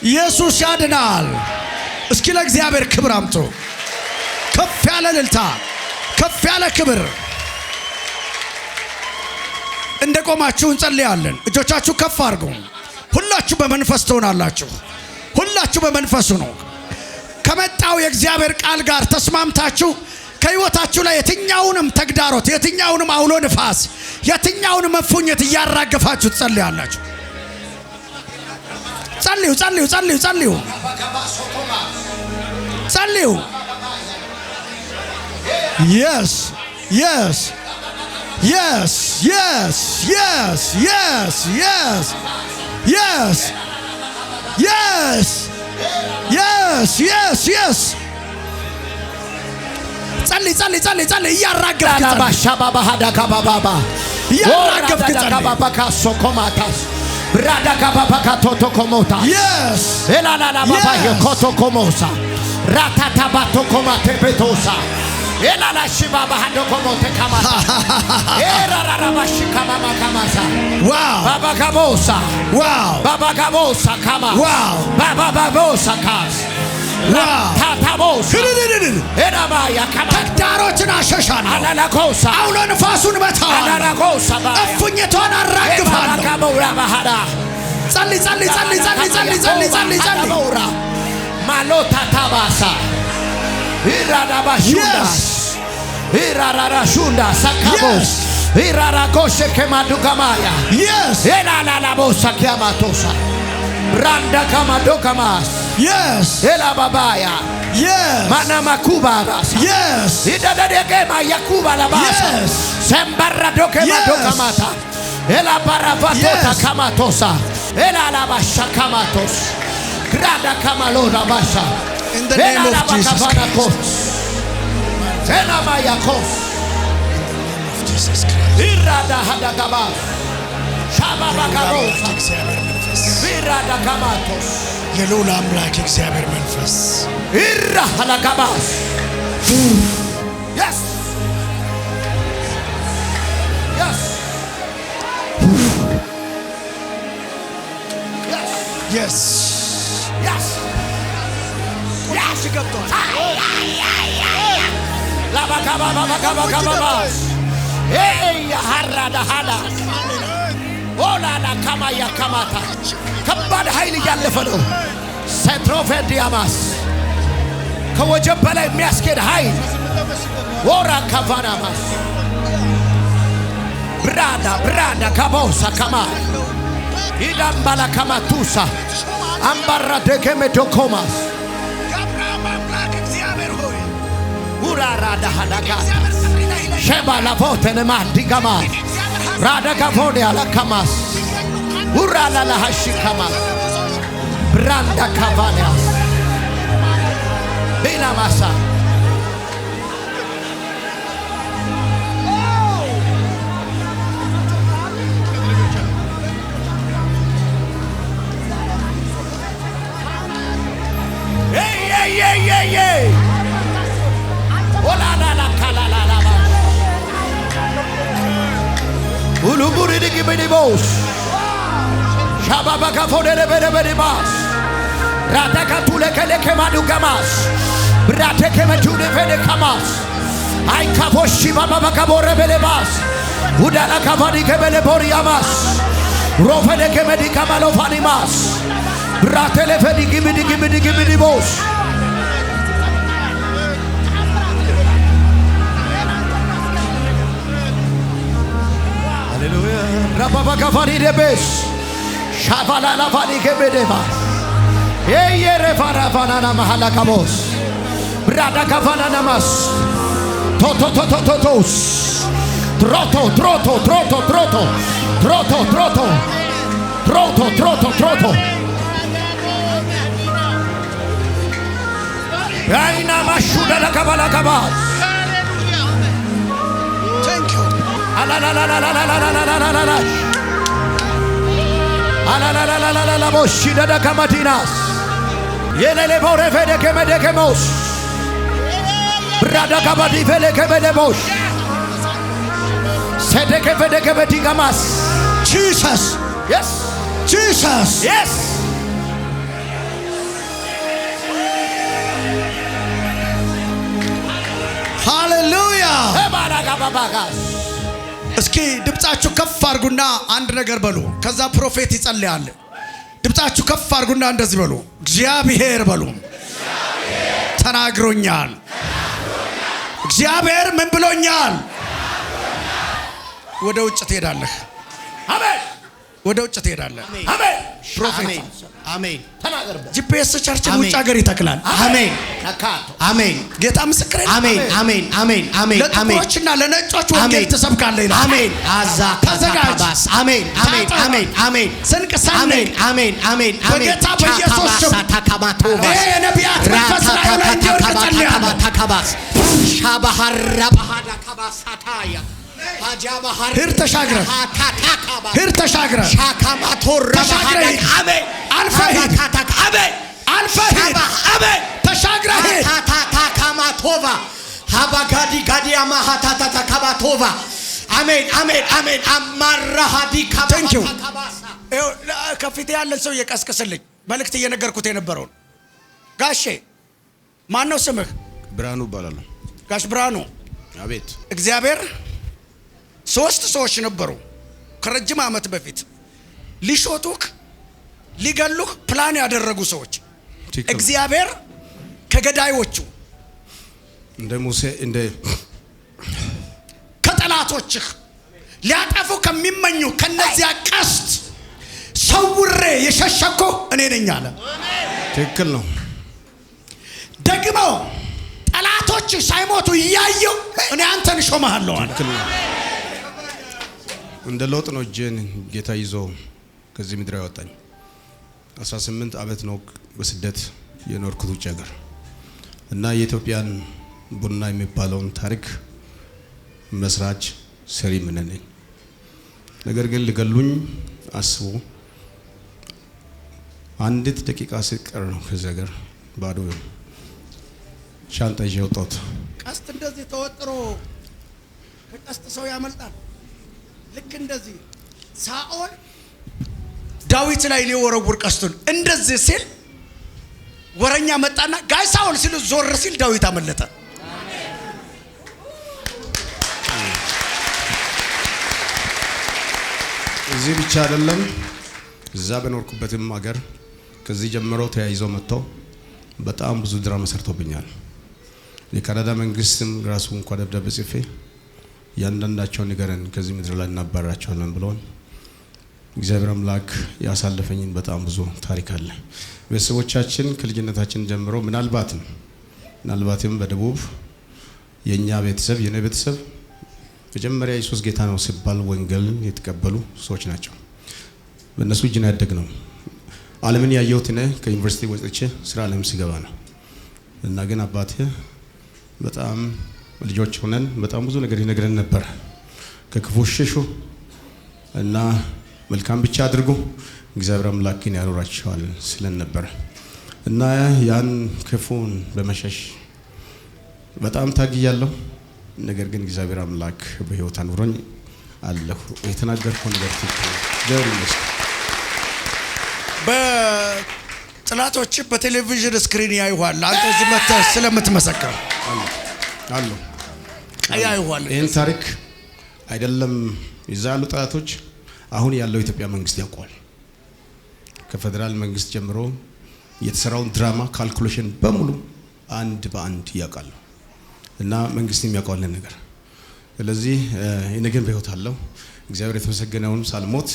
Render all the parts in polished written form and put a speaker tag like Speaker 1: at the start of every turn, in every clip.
Speaker 1: ኢየሱስ ያድናል። እስኪ ለእግዚአብሔር ክብር አምጡ። ከፍ ያለ እልልታ፣ ከፍ ያለ ክብር። እንደቆማችሁ እንጸልያለን። እጆቻችሁ ከፍ አድርጉ። ሁላችሁ በመንፈስ ትሆናላችሁ። ሁላችሁ በመንፈሱ ነው። ከመጣው የእግዚአብሔር ቃል ጋር ተስማምታችሁ ከሕይወታችሁ ላይ የትኛውንም ተግዳሮት፣ የትኛውንም አውሎ ንፋስ፣ የትኛውንም መፉኘት እያራገፋችሁ ትጸልያላችሁ። ጸልዩ ጸልዩ ጸልዩ ጸልዩ ጸልዩ። yes yes yes yes yes yes yes yes yes yes yes yes ጸልይ ጸልይ ጸልይ ጸልይ እያራገፍክ
Speaker 2: ባሻባባ ሀዳካ ባባባ
Speaker 1: እያራገፍክ ጸልይ
Speaker 2: ካሶኮማታስ ብራዳካ ባባካ ቶቶ ኮሞታ
Speaker 1: yes
Speaker 2: ኤላላላ ባባ የኮቶ ኮሞሳ ራታታ ባቶ ኮማቴ ቤቶሳ ኤላላ ሽባባ ሀዶ ኮሞቴ ካማሳ ኤራራራ ባሽ ካማማ ካማሳ
Speaker 1: wow
Speaker 2: ባባ ካቦሳ
Speaker 1: wow
Speaker 2: ባባ ካቦሳ ካማ
Speaker 1: wow
Speaker 2: ባባ ባቦሳ ካስ ታታቦስ ኤናማ ያካማ
Speaker 1: ተግዳሮችን አሸሻለሁ።
Speaker 2: አላላኮሳ
Speaker 1: አውሎ ንፋሱን መታዋለሁ።
Speaker 2: አላላኮሳ
Speaker 1: እፉኝቷን አራግፋለሁ።
Speaker 2: ካቦራ ባህዳ
Speaker 1: ጸልይ ጸልይ ጸልይ ጸልይ ጸልይ ጸልይ ጸልይ ጸልይ
Speaker 2: ካቦራ ማሎታ ታባሳ ኢራዳባሹንዳስ ኢራራራሹንዳ ሳካቦስ ኢራራኮሼ ከማዱጋማያ
Speaker 1: yes
Speaker 2: ኤላላላቦሳ ኪያማቶሳ ብራንዳ ካማዶካማስ
Speaker 1: yes
Speaker 2: ኤላ ባባያ
Speaker 1: yes
Speaker 2: ማና ማኩባራስ
Speaker 1: yes
Speaker 2: ኢዳዳደገማ ያኩባ ላባሳ
Speaker 1: yes
Speaker 2: ሰምባራ ዶከማ ዶካማታ ኤላ ባራፋቶታ ካማቶሳ ኤላ ላባሻ ካማቶስ ግራዳ ካማሎራ ባሻ
Speaker 1: in the name of Jesus Christ.
Speaker 2: ኤላ ማያኮስ
Speaker 1: Jesus Christ.
Speaker 2: ኢራዳ ሀዳጋባ ሻባባ ካቦሳ ኢራዳ ካማቶስ
Speaker 1: የልዑል አምላክ እግዚአብሔር መንፈስ
Speaker 2: ኢራ ሀላጋባስ yes yes
Speaker 1: yes
Speaker 2: yes ላባካባባካባካባባስ ሀራዳሃዳ ኦላላ ካማያ ካማታ ከባድ ኃይል እያለፈ ነው። ሴትሮፌዲያማስ ከወጀብ በላይ የሚያስኬድ ኃይል ወራ ካቫናማስ ብራዳ ብራዳ ካቦሳ ካማ ኢዳምባላ ካማቱሳ አምባራ ደገመ ዶኮማስ ኡራራዳ ሀዳጋ ሸባላ ፎተነማ ዲጋማ ራዳጋ ፎዲ አላካማስ ኡራላላ ሀሺካማ ብራንዳ ካቫኒያስ ቤናማሳ ኦላላላ ካላላላባ ኡሉቡሪ ዲጊቢዲቦስ ሻባባካ ፎደለበደበዲባስ ራዳካቱለ ከለከማዱጋማስ ብራቴ ከመጁደ ፈደካማስ አይካፎሺ ባባባካ ቦረበለባስ ውዳላ ካፋዲ ከበለ ቦሪያማስ ሮፈደ ከመዲ ካማሎፋኒማስ ብራቴለ ፈዲ ጊቢዲጊቢዲጊቢዲቦስ ሃሌሉያ ራባባካ ፋዲ ደበስ ሻባላላ ፋዲ ከበደባስ የየረፋራፋናና መሐላካቦስ ብራዳ ካፋናናማስ ቶቶቶቶቶቶስ ትሮቶ ትሮቶ ትሮቶ ትሮቶ ትሮቶ ትሮቶ ትሮቶ ትሮቶ ትሮቶ አይና ማሹዳ ለካባላካባስ
Speaker 1: thank you
Speaker 2: አላላላላላላላላላላላ አላላላላላላ ቦሺ ደደከማቲናስ የሌሌ ቦሬ ፈደ ከመደከሞስ ብራዳ ካባዲ ፈለ ከመደቦሽ ሰደከ ፈደ ከመዲጋማስ
Speaker 1: Jesus
Speaker 2: yes
Speaker 1: Jesus
Speaker 2: yes ባባጋስ
Speaker 1: እስኪ ድምጻችሁ ከፍ አድርጉና አንድ ነገር በሉ። ከዛ ፕሮፌት ይጸልያል። ድምጻችሁ ከፍ አድርጉና እንደዚህ በሉ። እግዚአብሔር በሉ ተናግሮኛል። እግዚአብሔር ምን ብሎኛል? ወደ ውጭ ትሄዳለህ።
Speaker 2: አሜን።
Speaker 1: ወደ ውጭ ትሄዳለህ።
Speaker 2: አሜን።
Speaker 1: ፕሮፌት
Speaker 2: አሜን። ተናገርበት።
Speaker 1: ጂፒኤስ ቸርችን ውጭ ሀገር ይተክላል።
Speaker 2: አሜን። ነካቶ አሜን።
Speaker 1: ጌታ ምስክሬ ነው።
Speaker 2: አሜን። አሜን። አሜን። አሜን።
Speaker 1: ለጥቁሮችና ለነጮች ወንጌል ትሰብካለህ ይላል።
Speaker 2: አሜን። አዛ ተዘጋጅ። አሜን። አሜን። አሜን። አሜን።
Speaker 1: ስንቅ ሰንቅ።
Speaker 2: አሜን። አሜን። አሜን።
Speaker 1: በጌታ በኢየሱስ ስም
Speaker 2: ታካማቶባስ
Speaker 1: የነቢያት መንፈስ ላይ ላይ እንዲወርቅ ጸልያለሁ።
Speaker 2: ታካባስ ሻባሃራ ባህዳ ካባሳታያ
Speaker 1: ሂድ ተሻግረህ ሂድ ተሻግረህ
Speaker 2: ሻካማቶራ ባህዳ አሜን።
Speaker 1: አልፈህ ሂድ
Speaker 2: አሜን።
Speaker 1: አልፈህ ሂድ
Speaker 2: አሜን።
Speaker 1: ተሻግረህ ሂድ
Speaker 2: ታካማቶቫ ሀባጋዲ ጋዲያ ማሃታታ ካባቶቫ አሜን። አሜን። አሜን። አማራሃዲ ካባሳ
Speaker 1: ከፊቴ ያለን ሰው እየቀስቅስልኝ መልእክት እየነገርኩት የነበረውን ጋሼ ማን ነው ስምህ?
Speaker 3: ብርሃኑ እባላለሁ።
Speaker 1: ጋሽ ብርሃኑ።
Speaker 3: አቤት።
Speaker 1: እግዚአብሔር 3 ሰዎች ነበሩ ከረጅም ዓመት በፊት ሊሾቱክ ሊገሉክ ፕላን ያደረጉ ሰዎች። እግዚአብሔር ከገዳዮቹ
Speaker 3: እንደ ሙሴ እንደ
Speaker 1: ከጠላቶችህ ሊያጠፉ ከሚመኙ ከነዚያ ቀስት ሰውሬ የሸሸኮ እኔ ነኝ አለ።
Speaker 3: ትክክል ነው።
Speaker 1: ደግሞ ጠላቶች ሳይሞቱ እያየው እኔ አንተን ሾመሃለሁ አለ።
Speaker 3: ትክክል ነው። እንደ ሎጥ ነው እጄን ጌታ ይዞ ከዚህ ምድር ያወጣኝ። 18 ዓመት ነው በስደት የኖርኩት ውጭ ሀገር እና የኢትዮጵያን ቡና የሚባለውን ታሪክ መስራች ሰሪ ምን ነኝ። ነገር ግን ሊገሉኝ አስቡ። አንዲት ደቂቃ ሲቀር ነው ከዚህ ሀገር ባዶ ሻንጣ ይዤ ወጣሁት።
Speaker 1: ቀስት እንደዚህ ተወጥሮ ከቀስት ሰው ያመልጣል። ልክ እንደዚህ ሳኦል ዳዊት ላይ ሊወረውር ቀስቱን እንደዚህ ሲል ወረኛ መጣና ጋይ ሳኦል ሲል ዞር ሲል ዳዊት አመለጠ።
Speaker 3: እዚህ ብቻ አይደለም፣ እዛ በኖርኩበትም ሀገር ከዚህ ጀምሮ ተያይዘው መጥተው በጣም ብዙ ድራማ ሰርቶብኛል። የካናዳ መንግስትም ራሱ እንኳን ደብዳቤ ጽፌ ያንዳንዳቸው ንገረን ከዚህ ምድር ላይ እናባራቸዋለን ብለውን እግዚአብሔር አምላክ ያሳለፈኝን በጣም ብዙ ታሪክ አለ። ቤተሰቦቻችን ከልጅነታችን ጀምሮ ምናልባትም በደቡብ የኛ ቤተሰብ የኔ ቤተሰብ መጀመሪያ ኢየሱስ ጌታ ነው ሲባል ወንጌልን የተቀበሉ ሰዎች ናቸው። በእነሱ እጅ ነው ያደግነው። ዓለምን ያየሁት እኔ ከዩኒቨርሲቲ ወጥቼ ስራ ዓለም ሲገባ ነው እና ግን አባቴ በጣም ልጆች ሆነን በጣም ብዙ ነገር ይነግረን ነበር። ከክፉ ሽሹ እና መልካም ብቻ አድርጉ እግዚአብሔር አምላክን ያኖራቸዋል ስለን ነበር እና ያን ክፉን በመሸሽ በጣም ታግያለሁ። ነገር ግን እግዚአብሔር አምላክ በህይወት አኑሮኝ አለሁ። የተናገርኩት ነገር ትክክል። በጥላቶች በቴሌቪዥን ስክሪን ያዩዋል። አንተ እዚህ መጥተህ ስለምትመሰክር አሉ ያዩዋል። ይሄን ታሪክ አይደለም ይዛሉ ጠላቶች፣ አሁን ያለው ኢትዮጵያ መንግስት ያውቃል። ከፌደራል መንግስት ጀምሮ የተሰራውን ድራማ ካልኩሌሽን በሙሉ አንድ በአንድ ያውቃሉ እና መንግስት የሚያውቀው ነገር። ስለዚህ እኔ ግን በህይወት አለው። እግዚአብሔር የተመሰገነውን ሳልሞት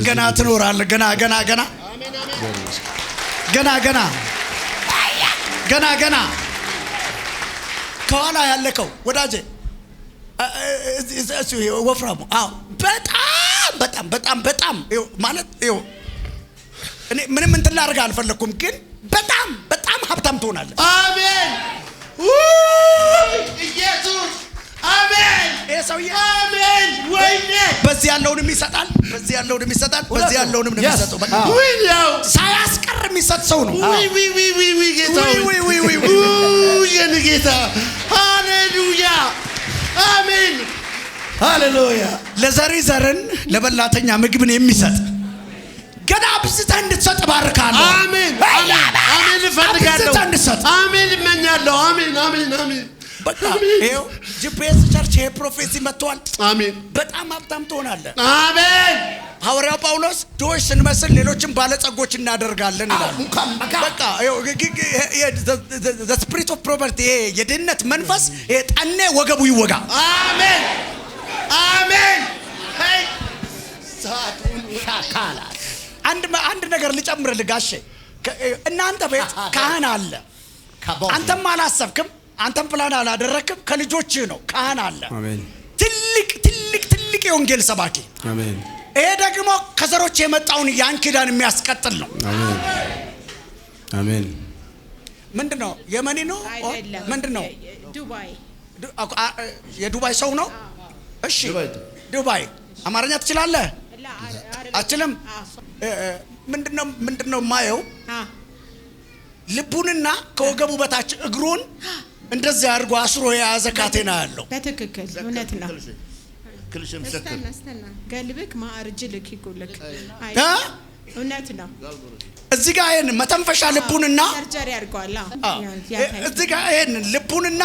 Speaker 3: ገና ትኖራለህ። ገና ከኋላ ያለከው ወዳጄ እሱ ወፍራሙ በጣም ማለት እኔ ምንም እንትን ላድርግ አልፈለኩም፣ ግን በጣም ሀብታም ትሆናለህ።
Speaker 2: አሜን ኢየሱስ አሜን።
Speaker 1: ሰውዬ
Speaker 2: አሜን። ወይኔ
Speaker 1: በዚህ ያለውንም ይሰጣል፣ በዚህ ያለውንም ይሰጣል፣ በዚህ ያለውንም ነው የሚሰጠው።
Speaker 2: ወይኔው
Speaker 1: ሳያስቀር የሚሰጥ ሰው ነው።
Speaker 2: ዊ ጌታ የኔ ጌታ ሃሌሉያ አሜን ሃሌሉያ።
Speaker 1: ለዘሪ ዘርን ለበላተኛ ምግብን የሚሰጥ ገና አብዝተህ እንድትሰጥ ባርካለሁ።
Speaker 2: አሜን አሜን እፈልጋለሁ። አሜን እመኛለሁ። አሜን
Speaker 1: በቃ ይሄው ጂፒኤስ ቸርች ይሄ ፕሮፌሲ መጥቷል።
Speaker 3: አሜን።
Speaker 1: በጣም ሀብታም ትሆናለህ።
Speaker 3: አሜን።
Speaker 1: ሐዋርያው ጳውሎስ ድሆች ስንመስል ሌሎችን ባለጸጎች እናደርጋለን ይላል። በቃ ይሄው the spirit of poverty ይሄ የድህነት መንፈስ ይሄ ጠኔ ወገቡ ይወጋ።
Speaker 3: አሜን። አሜን።
Speaker 1: አንድ ነገር ልጨምርልህ ጋሼ፣ እናንተ ቤት ካህን አለ። አንተም አላሰብክም፣ አንተም ፕላን አላደረክም። ከልጆችህ ነው ካህን አለ።
Speaker 3: አሜን።
Speaker 1: ትልቅ የወንጌል ሰባኪ።
Speaker 3: አሜን።
Speaker 1: ይሄ ደግሞ ከዘሮች የመጣውን ያን ኪዳን የሚያስቀጥል ነው።
Speaker 3: አሜን። አሜን።
Speaker 1: ምንድነው? የመኒ ነው? ምንድነው?
Speaker 4: ዱባይ
Speaker 1: የዱባይ ሰው ነው። እሺ ዱባይ አማርኛ ትችላለህ? አችልም። ምንድነው ማየው ልቡንና ከወገቡ በታች እግሩን እንደዚህ አድርጎ አስሮ የያዘ ካቴና ያለው።
Speaker 4: በትክክል እውነት ነው። እስተና ገልብክ ማርጅልክ ይጉልክ እውነት ነው።
Speaker 1: እዚህ ጋር ይሄን መተንፈሻ ልቡንና
Speaker 4: ሰርጀሪ አድርጓል።
Speaker 1: እዚህ ጋር ይሄን ልቡንና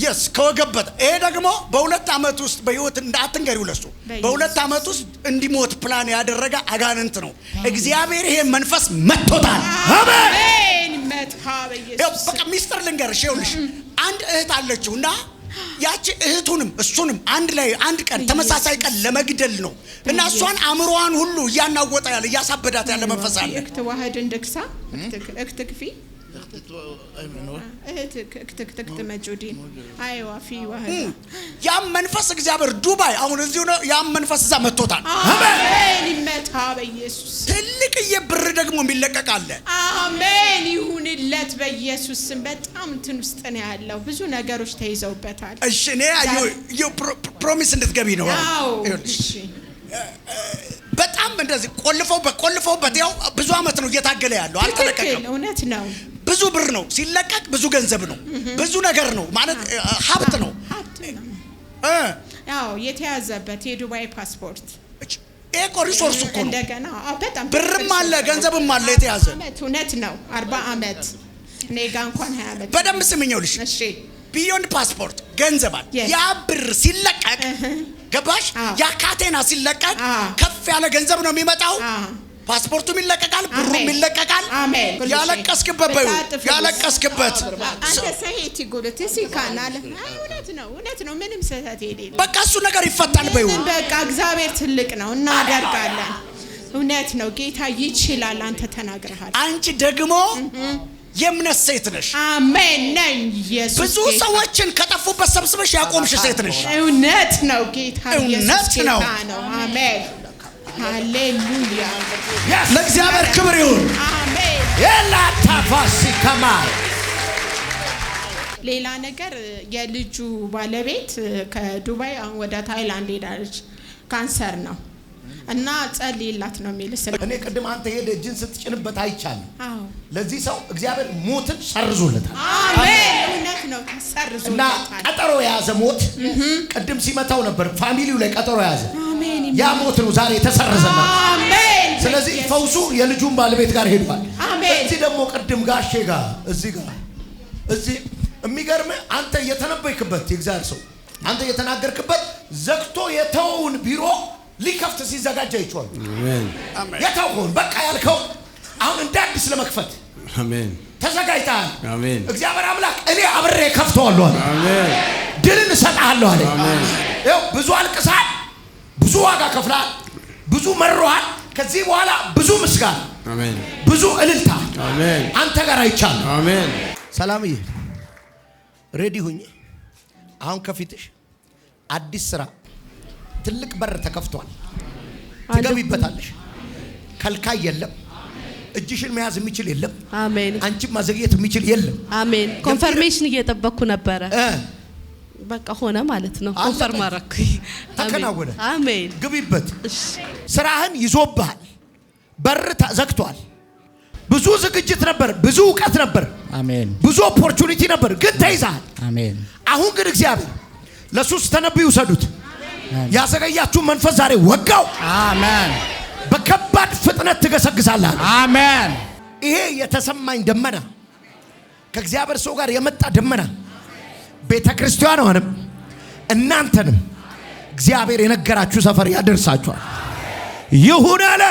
Speaker 1: yes ከወገበት ይሄ ደግሞ በ2 አመት ውስጥ በህይወት እንዳትንገሪው ለሱ በ2 አመት ውስጥ እንዲሞት ፕላን ያደረገ አጋንንት ነው። እግዚአብሔር ይሄን መንፈስ መጥቶታል።
Speaker 4: አሜን። መጥፋ በኢየሱስ
Speaker 1: በቃ ሚስጥር ልንገርሽ። ይኸውልሽ አንድ እህት አለችውና ያቺ እህቱንም እሱንም አንድ ላይ አንድ ቀን ተመሳሳይ ቀን ለመግደል ነው እና እሷን አምሮዋን ሁሉ እያናወጣ ያለ እያሳበዳት ያለ መንፈስ አለ።
Speaker 4: እክትዋህድ እንደክሳ እክትክፊ እክትክትክት መጁዲ አይዋ ፊ ዋህድ
Speaker 1: ያም መንፈስ እግዚአብሔር ዱባይ አሁን እዚሁ ነው። ያም መንፈስ እዛ መጥቶታል።
Speaker 4: አሜን። ይመታ በኢየሱስ
Speaker 1: ትልቅዬ ብር ደግሞ የሚለቀቅ አለ።
Speaker 4: አሜን ይሁንለት በኢየሱስ ስም። በጣም እንትን ውስጥ ነው ያለው። ብዙ ነገሮች ተይዘውበታል።
Speaker 1: እሺ እኔ ፕሮሚስ እንድትገቢ ነው።
Speaker 4: እሺ
Speaker 1: በጣም እንደዚህ ቆልፈውበት ያው ብዙ አመት ነው እየታገለ ያለው። አልተለቀቀም።
Speaker 4: እውነት ነው።
Speaker 1: ብዙ ብር ነው ሲለቀቅ፣ ብዙ ገንዘብ ነው፣ ብዙ ነገር ነው ማለት ሀብት ነው።
Speaker 4: ያው የተያዘበት የዱባይ ፓስፖርት
Speaker 1: እኮ ሪሶርስ እኮ ነው።
Speaker 4: እንደገና በጣም
Speaker 1: ብርም አለ ገንዘብም አለ የተያዘ።
Speaker 4: እውነት ነው። 40 አመት እኔ ጋር እንኳን 20 አመት።
Speaker 1: በደንብ ስምኝው ልሽ
Speaker 4: እሺ
Speaker 1: ቢዮንድ ፓስፖርት ገንዘብ አለ። ያ ብር ሲለቀቅ ገባሽ? ያ ካቴና ሲለቀቅ ከፍ ያለ ገንዘብ ነው የሚመጣው። ፓስፖርቱም ይለቀቃል፣ ብሩም ይለቀቃል። ያለቀስክበት በዩ ያለቀስክበት
Speaker 4: አንተ ሰይቲ ጉልት ሲካናል። እውነት ነው። ምንም ስህተት የሌለው
Speaker 1: በቃ እሱ ነገር ይፈታል በዩ።
Speaker 4: በቃ እግዚአብሔር ትልቅ ነው፣ እናደርጋለን። እውነት ነው። ጌታ ይችላል። አንተ ተናግረሃል።
Speaker 1: አንቺ ደግሞ የእምነት ሴት ነሽ።
Speaker 4: አሜን ነኝ። ኢየሱስ
Speaker 1: ብዙ ሰዎችን ከጠፉበት ሰብስበሽ ያቆምሽ ሴት ነሽ።
Speaker 4: እውነት ነው። ጌታ
Speaker 1: እውነት ነው።
Speaker 4: አሜን ሃሌሉያ።
Speaker 1: ለእግዚአብሔር ክብር ይሁን።
Speaker 4: አሜን።
Speaker 2: የላታፋሲ ከማይ
Speaker 4: ሌላ ነገር የልጁ ባለቤት ከዱባይ አሁን ወደ ታይላንድ ሄዳለች። ካንሰር ነው እና ጸልይላት ነው የሚልስ።
Speaker 2: እኔ ቅድም አንተ ሄደ እጅን ስትጭንበት አይቻለሁ።
Speaker 4: አዎ
Speaker 2: ለዚህ ሰው እግዚአብሔር ሞትን ሰርዞለታል።
Speaker 4: አሜን። እውነት ነው። ተሰርዞለታል
Speaker 2: እና ቀጠሮ የያዘ ሞት ቅድም ሲመታው ነበር። ፋሚሊው ላይ ቀጠሮ የያዘ
Speaker 4: አሜን።
Speaker 2: ያ ሞት ነው ዛሬ ተሰረዘለት።
Speaker 4: አሜን።
Speaker 2: ስለዚህ ፈውሱ የልጁን ባለቤት ጋር ሄዷል።
Speaker 4: አሜን።
Speaker 2: እዚህ ደግሞ ቅድም ጋሼ ጋር እዚህ የሚገርም አንተ የተነበይክበት የእግዚአብሔር ሰው አንተ የተናገርክበት ዘግቶ የተወውን ቢሮ ሊከፍት ሲዘጋጅ አይቷል። አሜን። የተወውን በቃ ያልከው አሁን እንደ አዲስ ለመክፈት
Speaker 3: አሜን
Speaker 2: ተዘጋጅተሃል።
Speaker 3: አሜን።
Speaker 2: እግዚአብሔር አምላክ እኔ አብሬ ከፍተዋለሁ አለ።
Speaker 3: አሜን።
Speaker 2: ድልን እሰጥሃለሁ አለ።
Speaker 3: አሜን።
Speaker 2: ይኸው ብዙ አልቅሰሃል፣ ብዙ ዋጋ ከፍለሃል፣ ብዙ መሮሃል። ከዚህ በኋላ ብዙ ምስጋና፣
Speaker 3: አሜን፣
Speaker 2: ብዙ እልልታ
Speaker 3: አሜን
Speaker 2: አንተ ጋር አይቻለሁ።
Speaker 3: አሜን።
Speaker 2: ሰላምዬ ሬዲ ሁኚ። አሁን ከፊትሽ አዲስ ስራ ትልቅ በር ተከፍቷል። ትገቢበታለሽ። ከልካይ የለም። እጅሽን መያዝ የሚችል የለም።
Speaker 5: አሜን።
Speaker 2: አንቺም ማዘግየት የሚችል የለም።
Speaker 5: አሜን። ኮንፈርሜሽን እየጠበቅኩ ነበረ። በቃ ሆነ ማለት ነው። ኮንፈርም አደረኩ።
Speaker 2: ተከናወነ።
Speaker 5: አሜን።
Speaker 2: ግቢበት። ስራህን ይዞብሃል። በር ተዘግቷል። ብዙ ዝግጅት ነበር፣ ብዙ እውቀት ነበር፣
Speaker 6: አሜን።
Speaker 2: ብዙ ኦፖርቹኒቲ ነበር፣ ግን ተይዘሃል።
Speaker 6: አሜን።
Speaker 2: አሁን ግን እግዚአብሔር ለሱስ ተነብዩ ሰዱት። ያዘገያችሁ መንፈስ ዛሬ ወጋው።
Speaker 6: አሜን።
Speaker 2: በከባድ ፍጥነት ትገሰግሳለህ።
Speaker 6: አሜን።
Speaker 2: ይሄ የተሰማኝ ደመና ከእግዚአብሔር ሰው ጋር የመጣ ደመና ቤተ ክርስቲያኗንም እናንተንም እግዚአብሔር የነገራችሁ ሰፈር ያደርሳችኋል። ይሁን አለ።